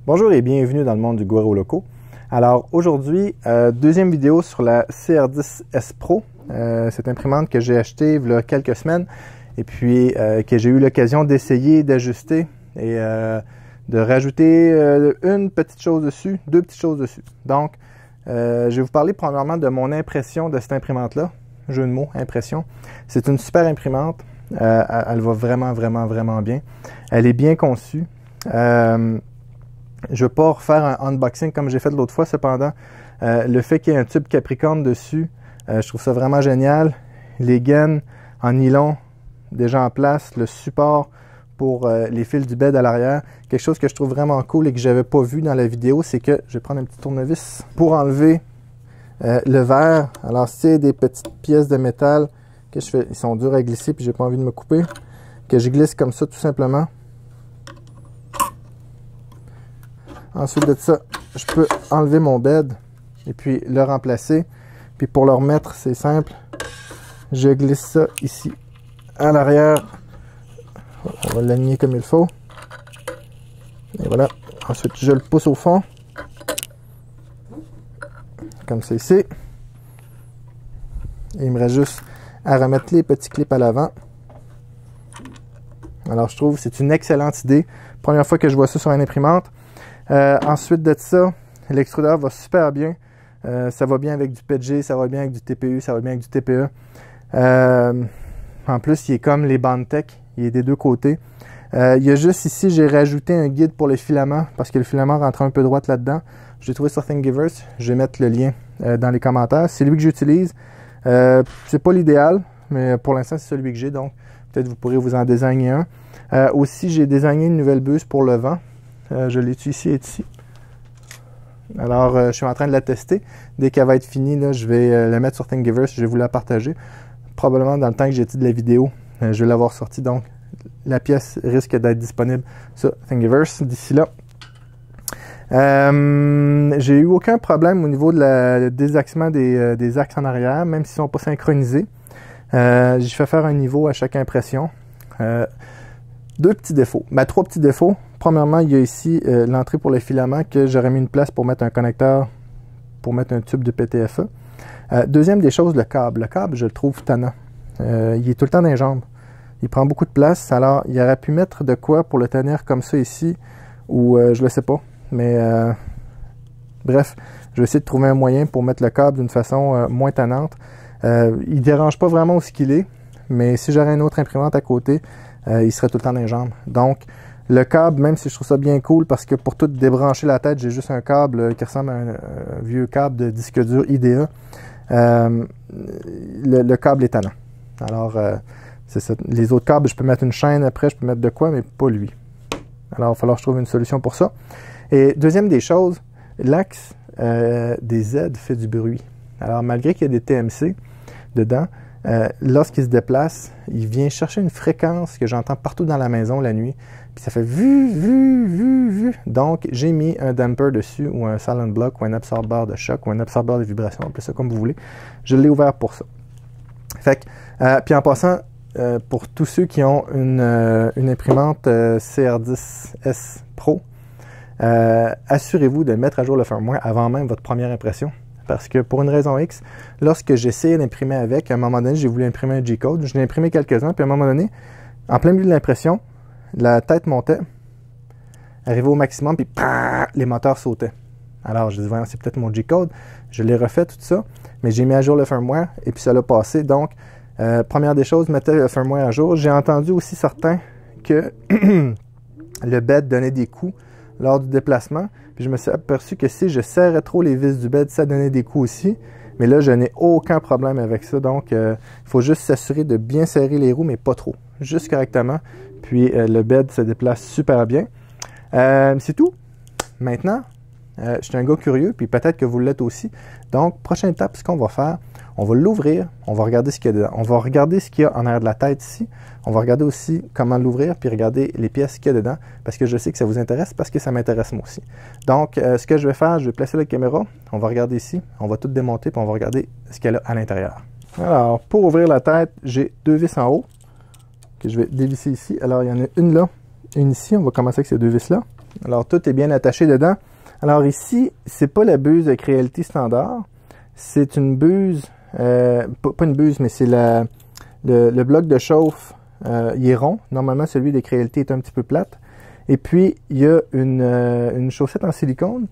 Bonjour et bienvenue dans le monde du Guero Loco. Alors aujourd'hui, deuxième vidéo sur la CR10S Pro, cette imprimante que j'ai achetée il y a quelques semaines et puis que j'ai eu l'occasion d'essayer, d'ajuster et de rajouter une petite chose dessus, deux petites choses dessus. Donc, je vais vous parler premièrement de mon impression de cette imprimante-là. Jeu de mots, impression. C'est une super imprimante. Elle va vraiment bien. Elle est bien conçue. Je ne vais pas refaire un unboxing comme j'ai fait l'autre fois, cependant, le fait qu'il y ait un tube Capricorne dessus, je trouve ça vraiment génial. Les gaines en nylon déjà en place, le support pour les fils du bed à l'arrière. Quelque chose que je trouve vraiment cool et que je n'avais pas vu dans la vidéo, c'est que je vais prendre un petit tournevis pour enlever le verre. Alors, c'est des petites pièces de métal que je fais, ils sont durs à glisser puis j'ai pas envie de me couper, que je glisse comme ça tout simplement. Ensuite de ça, je peux enlever mon bed et puis le remplacer. Puis pour le remettre, c'est simple. Je glisse ça ici à l'arrière. On va l'aligner comme il faut. Et voilà. Ensuite, je le pousse au fond. Comme c'est ici. Et il me reste juste à remettre les petits clips à l'avant. Alors, je trouve que c'est une excellente idée. Première fois que je vois ça sur une imprimante. Ensuite de ça, l'extrudeur va super bien. Ça va bien avec du PETG, ça va bien avec du TPU, ça va bien avec du TPE. En plus, il est comme les Bondtech, il est des deux côtés. Il y a juste ici, j'ai rajouté un guide pour les filaments parce que le filament rentre un peu droite là-dedans. Je l'ai trouvé sur Thingiverse. Je vais mettre le lien dans les commentaires. C'est lui que j'utilise. C'est pas l'idéal, mais pour l'instant, c'est celui que j'ai. Donc, peut-être vous pourrez vous en désigner un. Aussi, j'ai désigné une nouvelle buse pour le vent. Je l'ai ici et ici. Alors, je suis en train de la tester. Dès qu'elle va être finie, là, je vais la mettre sur Thingiverse. Je vais vous la partager. Probablement dans le temps que j'ai dit de la vidéo, je vais l'avoir sortie. Donc, la pièce risque d'être disponible sur Thingiverse d'ici là. J'ai eu aucun problème au niveau de le désaxement des axes en arrière, même s'ils ne sont pas synchronisés. J'ai fait faire un niveau à chaque impression. Deux petits défauts. Trois petits défauts. Premièrement, il y a ici l'entrée pour les filaments que j'aurais mis une place pour mettre un connecteur, pour mettre un tube de PTFE. Deuxième des choses, le câble. Le câble, je le trouve tannant. Il est tout le temps dans les jambes. Il prend beaucoup de place. Alors, il aurait pu mettre de quoi pour le tenir comme ça ici, ou je le sais pas. Mais bref, je vais essayer de trouver un moyen pour mettre le câble d'une façon moins tannante. Il ne dérange pas vraiment où ce qu'il est, mais si j'aurais une autre imprimante à côté, il serait tout le temps dans les jambes. Donc, le câble, même si je trouve ça bien cool, parce que pour tout débrancher la tête, j'ai juste un câble qui ressemble à un vieux câble de disque dur IDE. Le câble est tannant. Alors, c'est ça. Les autres câbles, je peux mettre une chaîne après, je peux mettre de quoi, mais pas lui. Alors, il va falloir que je trouve une solution pour ça. Et deuxième des choses, l'axe des Z fait du bruit. Alors, malgré qu'il y a des TMC dedans, lorsqu'il se déplace, il vient chercher une fréquence que j'entends partout dans la maison la nuit. Puis ça fait vu. Donc, j'ai mis un damper dessus ou un silent block ou un absorbeur de choc ou un absorbeur de vibration, appelez ça comme vous voulez. Je l'ai ouvert pour ça. Fait que, puis en passant, pour tous ceux qui ont une imprimante CR10S Pro, assurez-vous de mettre à jour le firmware avant même votre première impression. Parce que pour une raison X, lorsque j'essayais d'imprimer avec, à un moment donné, j'ai voulu imprimer un G-code. Je l'ai imprimé quelques-uns, puis à un moment donné, en plein milieu de l'impression, la tête montait, arrivait au maximum, puis les moteurs sautaient. Alors, je dis, voyons, c'est peut-être mon G-code. Je l'ai refait, tout ça, mais j'ai mis à jour le firmware, et puis ça l'a passé. Donc, première des choses, mettez le firmware à jour. J'ai entendu aussi certains que le bed donnait des coups lors du déplacement. Puis je me suis aperçu que si je serrais trop les vis du bed, ça donnait des coups aussi. Mais là, je n'ai aucun problème avec ça. Donc, il faut juste s'assurer de bien serrer les roues, mais pas trop. Juste correctement. Puis, le bed se déplace super bien. C'est tout. Maintenant, je suis un gars curieux, puis peut-être que vous l'êtes aussi. Donc, prochaine étape, ce qu'on va faire, on va l'ouvrir, on va regarder ce qu'il y a dedans. On va regarder ce qu'il y a en arrière de la tête ici. On va regarder aussi comment l'ouvrir, puis regarder les pièces qu'il y a dedans, parce que je sais que ça vous intéresse, parce que ça m'intéresse moi aussi. Donc, ce que je vais faire, je vais placer la caméra, on va regarder ici, on va tout démonter, puis on va regarder ce qu'il y a là à l'intérieur. Alors, pour ouvrir la tête, j'ai deux vis en haut, que je vais dévisser ici. Alors, il y en a une là, une ici. On va commencer avec ces deux vis-là. Alors, tout est bien attaché dedans. Alors ici, c'est pas la buse de Creality standard. C'est une buse, pas une buse, mais c'est le bloc de chauffe, il est rond. Normalement, celui de Creality est un petit peu plate. Et puis, il y a une chaussette en silicone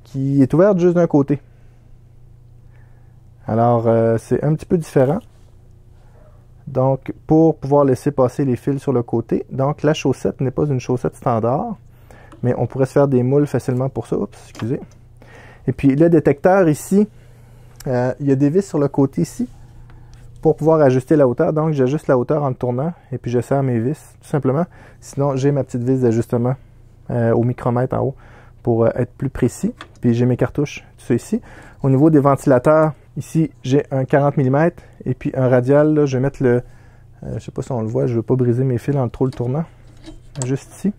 qui est ouverte juste d'un côté. Alors, c'est un petit peu différent. Donc, pour pouvoir laisser passer les fils sur le côté. Donc, la chaussette n'est pas une chaussette standard, mais on pourrait se faire des moules facilement pour ça. Oups, excusez. Et puis, le détecteur ici, il y a des vis sur le côté ici pour pouvoir ajuster la hauteur. Donc, j'ajuste la hauteur en le tournant et puis je serre mes vis, tout simplement. Sinon, j'ai ma petite vis d'ajustement au micromètre en haut pour être plus précis. Puis, j'ai mes cartouches, tout ça ici. Au niveau des ventilateurs, ici, j'ai un 40 mm et puis un radial. Là, je vais mettre le... je ne sais pas si on le voit, je ne veux pas briser mes fils en trop le tournant. Juste ici.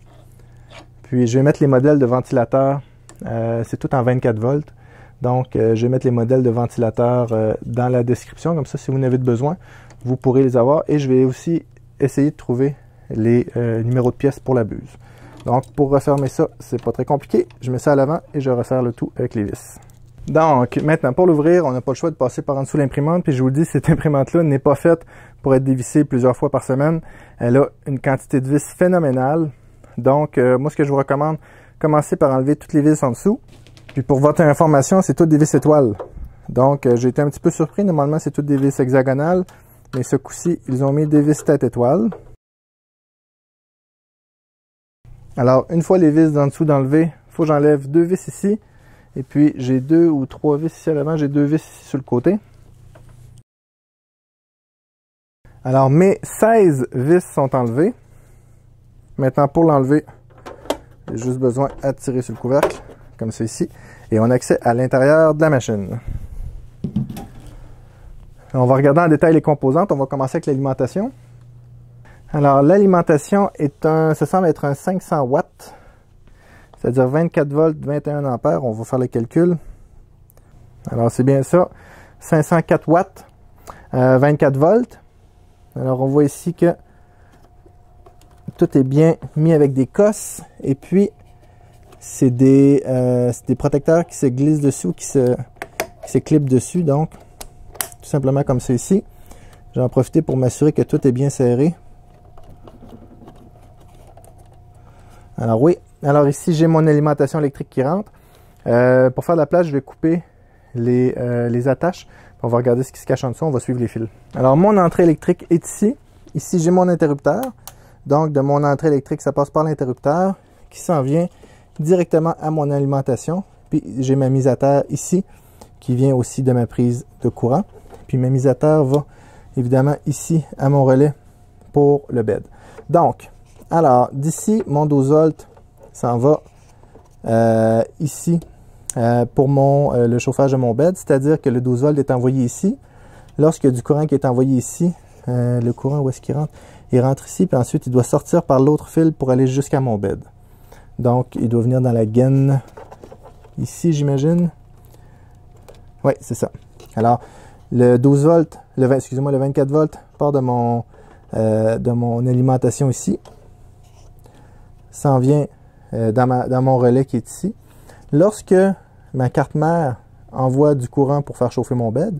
Puis, je vais mettre les modèles de ventilateurs. C'est tout en 24 volts. Donc, je vais mettre les modèles de ventilateurs dans la description. Comme ça, si vous en avez besoin, vous pourrez les avoir. Et je vais aussi essayer de trouver les numéros de pièces pour la buse. Donc, pour refermer ça, c'est pas très compliqué. Je mets ça à l'avant et je resserre le tout avec les vis. Donc, maintenant, pour l'ouvrir, on n'a pas le choix de passer par en dessous l'imprimante. Puis, je vous le dis, cette imprimante-là n'est pas faite pour être dévissée plusieurs fois par semaine. Elle a une quantité de vis phénoménale. Donc, moi, ce que je vous recommande, commencez par enlever toutes les vis en dessous. Puis, pour votre information, c'est toutes des vis étoiles. Donc, j'ai été un petit peu surpris. Normalement, c'est toutes des vis hexagonales. Mais ce coup-ci, ils ont mis des vis tête étoile. Alors, une fois les vis d'en dessous d'enlever, il faut que j'enlève 2 vis ici. Et puis, j'ai 2 ou 3 vis ici à l'avant. J'ai 2 vis ici sur le côté. Alors, mes 16 vis sont enlevées. Maintenant, pour l'enlever, j'ai juste besoin de tirer sur le couvercle, comme ça ici. Et on a accès à l'intérieur de la machine. On va regarder en détail les composantes. On va commencer avec l'alimentation. Alors, l'alimentation ça semble être un 500 watts. C'est-à-dire 24 volts, 21 ampères. On va faire le calcul. Alors, c'est bien ça. 504 watts, 24 volts. Alors, on voit ici que tout est bien mis avec des cosses. Et puis, c'est des protecteurs qui se glissent dessus ou qui se clipent dessus. Donc, tout simplement comme ça ici. Je vais en profiter pour m'assurer que tout est bien serré. Alors oui, alors ici j'ai mon alimentation électrique qui rentre. Pour faire de la place, je vais couper les attaches. On va regarder ce qui se cache en dessous, on va suivre les fils. Alors mon entrée électrique est ici. Ici j'ai mon interrupteur. Donc de mon entrée électrique, ça passe par l'interrupteur qui s'en vient directement à mon alimentation. Puis j'ai ma mise à terre ici qui vient aussi de ma prise de courant. Puis ma mise à terre va évidemment ici à mon relais pour le bed. Donc, alors d'ici, mon 12 volts s'en va ici pour le chauffage de mon bed. C'est-à-dire que le 12 volts est envoyé ici. Lorsqu'il y a du courant qui est envoyé ici, le courant, où est-ce qu'il rentre? Il rentre ici, puis ensuite il doit sortir par l'autre fil pour aller jusqu'à mon bed. Donc, il doit venir dans la gaine ici, j'imagine. Oui, c'est ça. Alors, le 12 volts, le 24 volts part de mon alimentation ici. S'en vient dans mon relais qui est ici. Lorsque ma carte mère envoie du courant pour faire chauffer mon bed,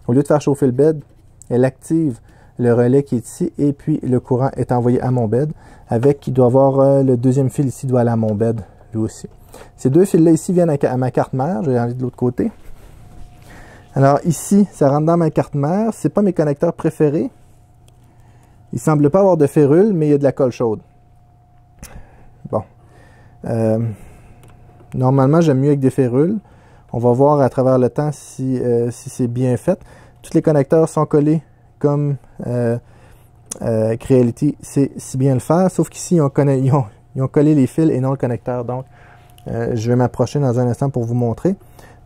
au lieu de faire chauffer le bed, elle active le relais qui est ici et puis le courant est envoyé à mon bed avec, il doit avoir le deuxième fil ici doit aller à mon bed lui aussi. Ces deux fils-là ici viennent à ma carte mère, je vais aller de l'autre côté. Alors ici, ça rentre dans ma carte mère, c'est pas mes connecteurs préférés. Il semble pas avoir de férule, mais il y a de la colle chaude. Bon. Normalement, j'aime mieux avec des férules. On va voir à travers le temps si c'est bien fait. Tous les connecteurs sont collés comme Creality sait si bien le faire, sauf qu'ici, ils ont collé les fils et non le connecteur. Donc, je vais m'approcher dans un instant pour vous montrer.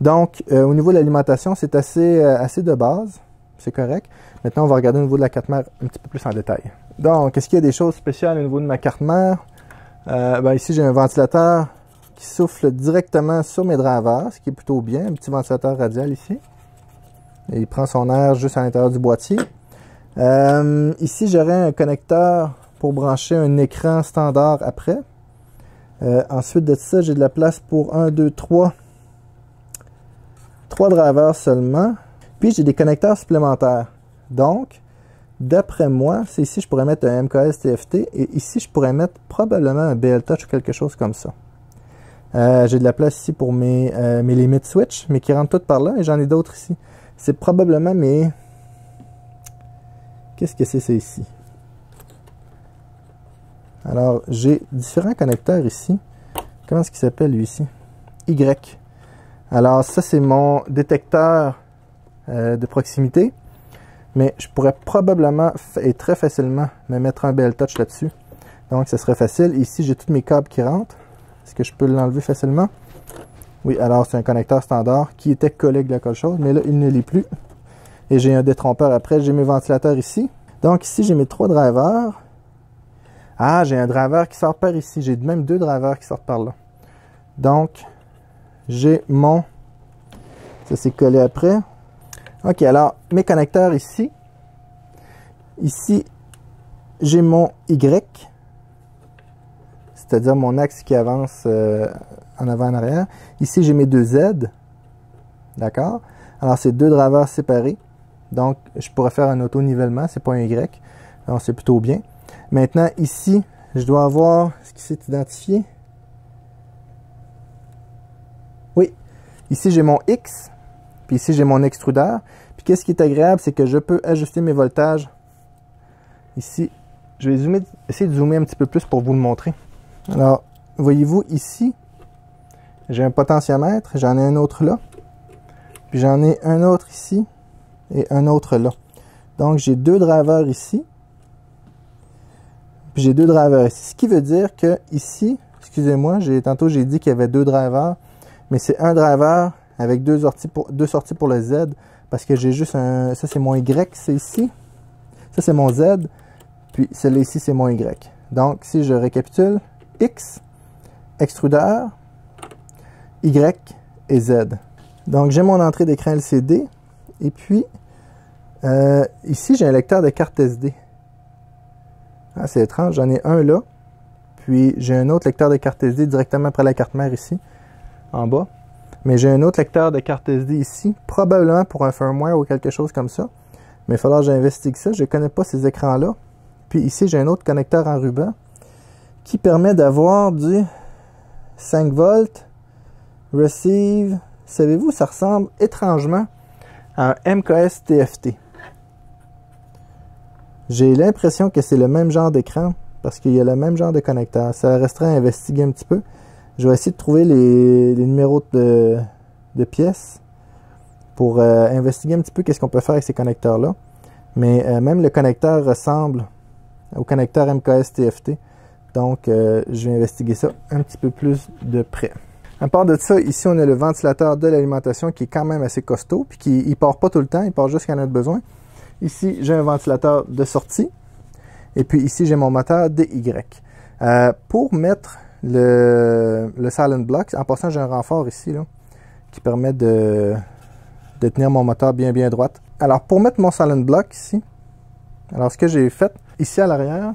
Donc, au niveau de l'alimentation, c'est assez de base. C'est correct. Maintenant, on va regarder au niveau de la carte mère un petit peu plus en détail. Donc, est-ce qu'il y a des choses spéciales au niveau de ma carte mère? Ici, j'ai un ventilateur qui souffle directement sur mes drivers, ce qui est plutôt bien. Un petit ventilateur radial ici. Et il prend son air juste à l'intérieur du boîtier. Ici, j'aurai un connecteur pour brancher un écran standard après. Ensuite de ça, j'ai de la place pour 1, 2, 3 drivers seulement. Puis j'ai des connecteurs supplémentaires. Donc, d'après moi, c'est ici je pourrais mettre un MKS TFT et ici je pourrais mettre probablement un BL Touch ou quelque chose comme ça. J'ai de la place ici pour mes limit switch, mais qui rentrent toutes par là, et j'en ai d'autres ici. C'est probablement mes... Qu'est-ce que c'est ici? Alors, j'ai différents connecteurs ici. Comment est-ce qu'il s'appelle lui ici? Y. Alors, ça c'est mon détecteur de proximité. Mais je pourrais probablement et très facilement me mettre un BL Touch là-dessus. Donc, ça serait facile. Ici, j'ai tous mes câbles qui rentrent. Est-ce que je peux l'enlever facilement? Oui, alors c'est un connecteur standard qui était collé avec la colle chaude, mais là, il ne l'est plus. Et j'ai un détrompeur après. J'ai mes ventilateurs ici. Donc, ici, j'ai mes 3 drivers. Ah, j'ai un driver qui sort par ici. J'ai même 2 drivers qui sortent par là. Donc, j'ai mon... Ça, c'est collé après. OK, alors, mes connecteurs ici. Ici, j'ai mon Y. C'est-à-dire mon axe qui avance en avant en arrière. Ici, j'ai mes 2 Z. D'accord? Alors, c'est 2 drivers séparés. Donc, je pourrais faire un auto-nivellement. C'est pas un Y. Donc, c'est plutôt bien. Maintenant, ici, je dois avoir ce qui s'est identifié. Oui. Ici, j'ai mon X. Puis ici, j'ai mon extrudeur. Puis, qu'est-ce qui est agréable, c'est que je peux ajuster mes voltages. Ici, je vais essayer de zoomer un petit peu plus pour vous le montrer. Alors, voyez-vous ici, j'ai un potentiomètre, j'en ai un autre là, puis j'en ai un autre ici et un autre là. Donc, j'ai 2 drivers ici, puis j'ai 2 drivers ici. Ce qui veut dire que ici, excusez-moi, tantôt j'ai dit qu'il y avait 2 drivers, mais c'est un driver avec 2 sorties pour le Z, parce que j'ai juste un... Ça, c'est mon Y, c'est ici. Ça, c'est mon Z, puis celui-là ici, c'est mon Y. Donc, si je récapitule... X, extrudeur, Y et Z. Donc, j'ai mon entrée d'écran LCD. Et puis, ici, j'ai un lecteur de carte SD. Ah, c'est étrange, j'en ai un là. Puis, j'ai un autre lecteur de carte SD directement après la carte mère ici, en bas. Mais j'ai un autre lecteur de carte SD ici, probablement pour un firmware ou quelque chose comme ça. Mais il va falloir que j'investigue ça. Je ne connais pas ces écrans-là. Puis ici, j'ai un autre connecteur en ruban qui permet d'avoir du 5 volts, receive. Savez-vous, ça ressemble étrangement à un MKS TFT. J'ai l'impression que c'est le même genre d'écran parce qu'il y a le même genre de connecteur. Ça resterait à investiguer un petit peu. Je vais essayer de trouver les numéros de pièces pour investiguer un petit peu qu'est-ce qu'on peut faire avec ces connecteurs-là. Mais même le connecteur ressemble au connecteur MKS TFT. Donc, je vais investiguer ça un petit peu plus de près. À part de ça, ici, on a le ventilateur de l'alimentation qui est quand même assez costaud, puis qui ne part pas tout le temps, il part juste quand on a besoin. Ici, j'ai un ventilateur de sortie. Et puis ici, j'ai mon moteur DY. Pour mettre le silent block, en passant, j'ai un renfort ici, là, qui permet de tenir mon moteur bien droite. Alors, pour mettre mon silent block ici, alors ce que j'ai fait, ici à l'arrière,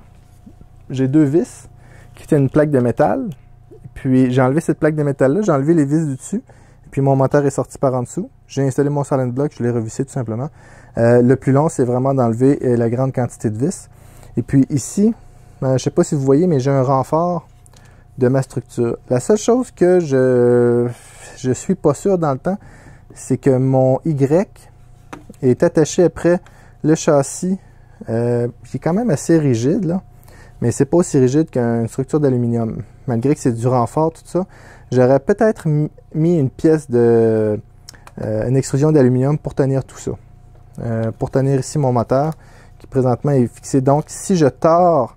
j'ai 2 vis qui étaient une plaque de métal. Puis j'ai enlevé cette plaque de métal-là, j'ai enlevé les vis du dessus. Puis mon moteur est sorti par en dessous. J'ai installé mon silent block, je l'ai revissé tout simplement. Le plus long, c'est vraiment d'enlever la grande quantité de vis. Et puis ici, je ne sais pas si vous voyez, mais j'ai un renfort de ma structure. La seule chose que je suis pas sûr dans le temps, c'est que mon Y est attaché après le châssis, qui est quand même assez rigide, là. Mais c'est pas aussi rigide qu'une structure d'aluminium. Malgré que c'est du renfort, tout ça, j'aurais peut-être mis une pièce de... une extrusion d'aluminium pour tenir tout ça. Pour tenir ici mon moteur, qui présentement est fixé. Donc, si je tords,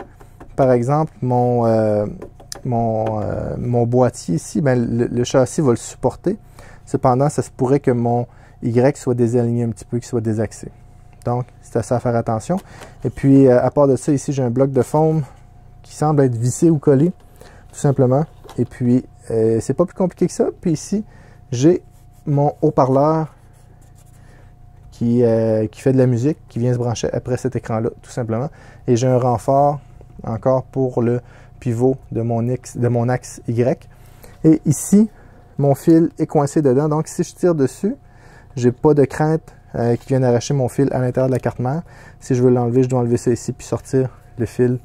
par exemple, mon boîtier ici, ben, le châssis va le supporter. Cependant, ça se pourrait que mon Y soit désaligné un petit peu, qu'il soit désaxé. Donc, c'est à ça à faire attention. Et puis, à part de ça, ici, j'ai un bloc de foam qui semble être vissé ou collé, tout simplement. Et puis, c'est pas plus compliqué que ça. Puis ici, j'ai mon haut-parleur qui fait de la musique, qui vient se brancher après cet écran-là, tout simplement. Et j'ai un renfort encore pour le pivot de mon axe Y. Et ici, mon fil est coincé dedans. Donc, si je tire dessus, j'ai pas de crainte qui vienne arracher mon fil à l'intérieur de la carte mère. Si je veux l'enlever, je dois enlever ça ici puis sortir le fil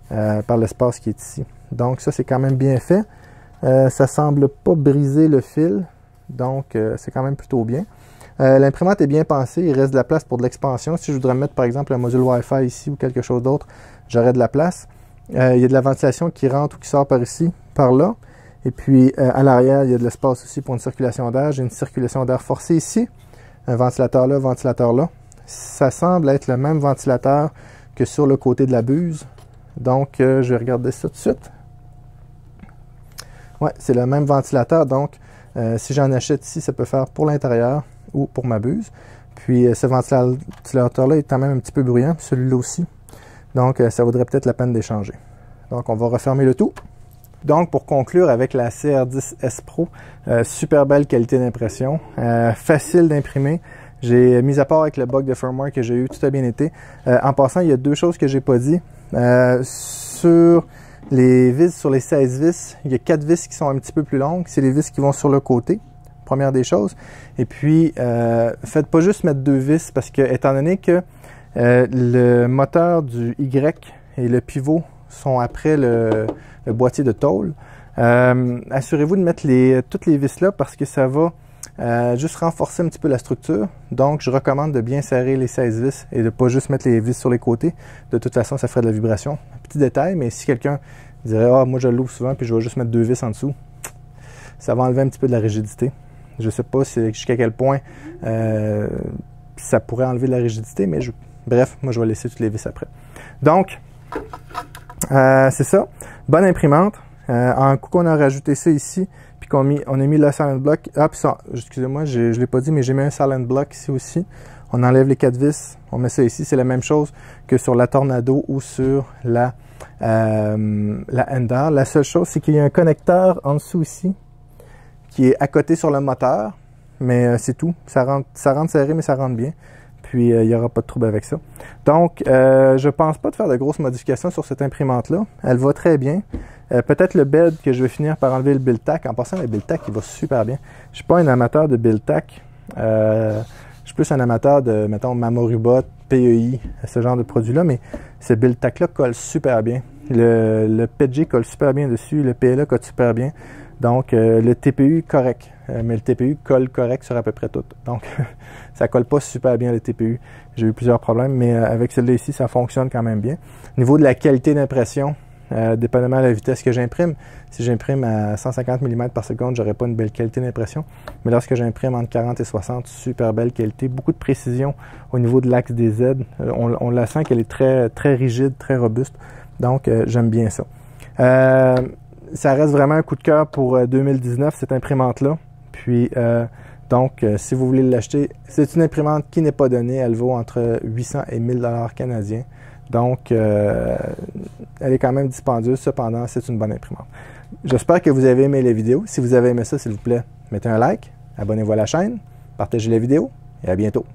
par l'espace qui est ici. Donc, ça, c'est quand même bien fait. Ça semble pas briser le fil. Donc, c'est quand même plutôt bien. L'imprimante est bien pensée. Il reste de la place pour de l'expansion. Si je voudrais mettre, par exemple, un module Wi-Fi ici ou quelque chose d'autre, j'aurais de la place. Il y a de la ventilation qui rentre ou qui sort par ici, par là. Et puis, à l'arrière, il y a de l'espace aussi pour une circulation d'air. J'ai une circulation d'air forcée ici. Un ventilateur là, ventilateur là. Ça semble être le même ventilateur que sur le côté de la buse. Donc, je vais regarder ça tout de suite. Ouais, c'est le même ventilateur. Donc, si j'en achète ici, ça peut faire pour l'intérieur ou pour ma buse. Puis, ce ventilateur-là est quand même un petit peu bruyant. Celui-là aussi. Donc, ça vaudrait peut-être la peine d'échanger. Donc, on va refermer le tout. Donc, pour conclure avec la CR10S Pro, super belle qualité d'impression, facile d'imprimer. J'ai mis à part avec le bug de firmware que j'ai eu, tout a bien été. En passant, il y a deux choses que j'ai pas dit. Sur les vis, sur les 16 vis, il y a 4 vis qui sont un petit peu plus longues. C'est les vis qui vont sur le côté, première des choses. Et puis, faites pas juste mettre 2 vis parce que, étant donné que le moteur du Y et le pivot sont après le boîtier de tôle, assurez-vous de mettre toutes les vis là parce que ça va juste renforcer un petit peu la structure. Donc, je recommande de bien serrer les 16 vis et de ne pas juste mettre les vis sur les côtés. De toute façon, ça ferait de la vibration. Petit détail, mais si quelqu'un dirait « Ah, moi je l'ouvre souvent puis je vais juste mettre 2 vis en dessous », ça va enlever un petit peu de la rigidité. Je ne sais pas jusqu'à quel point ça pourrait enlever de la rigidité, mais bref, moi je vais laisser toutes les vis après. Donc, c'est ça. Bonne imprimante. En coup qu'on a rajouté ça ici, puis on a mis le silent block. Ah, puis ça, excusez-moi, je ne l'ai pas dit, mais j'ai mis un silent block ici aussi. On enlève les 4 vis, on met ça ici. C'est la même chose que sur la Tornado ou sur la Ender. La seule chose, c'est qu'il y a un connecteur en dessous ici qui est à côté sur le moteur, mais c'est tout. Ça rentre serré, mais ça rentre bien. Puis, il n'y aura pas de trouble avec ça. Donc, je ne pense pas de faire de grosses modifications sur cette imprimante-là. Elle va très bien. Peut-être le bed que je vais finir par enlever le Build-Tac. En passant, le Build-Tac, il va super bien. Je ne suis pas un amateur de Build-Tac. Je suis plus un amateur de, mettons, Mamorubot, PEI, ce genre de produits-là. Mais ce Build-Tac-là colle super bien. Le PG colle super bien dessus. Le PLA colle super bien. Donc, le TPU, correct. Mais le TPU colle correct sur à peu près tout. Donc, ça colle pas super bien le TPU. J'ai eu plusieurs problèmes, mais avec celui-là ici, ça fonctionne quand même bien. Au niveau de la qualité d'impression, dépendamment de la vitesse que j'imprime, si j'imprime à 150 mm par seconde, j'aurai pas une belle qualité d'impression. Mais lorsque j'imprime entre 40 et 60, super belle qualité. Beaucoup de précision au niveau de l'axe des Z. On la sent qu'elle est très, très rigide, très robuste. Donc, j'aime bien ça. Ça reste vraiment un coup de cœur pour 2019, cette imprimante-là. Puis, donc, si vous voulez l'acheter, c'est une imprimante qui n'est pas donnée. Elle vaut entre 800 et 1000 $ canadiens. Donc, elle est quand même dispendieuse. Cependant, c'est une bonne imprimante. J'espère que vous avez aimé la vidéo. Si vous avez aimé ça, s'il vous plaît, mettez un like, abonnez-vous à la chaîne, partagez la vidéo et à bientôt.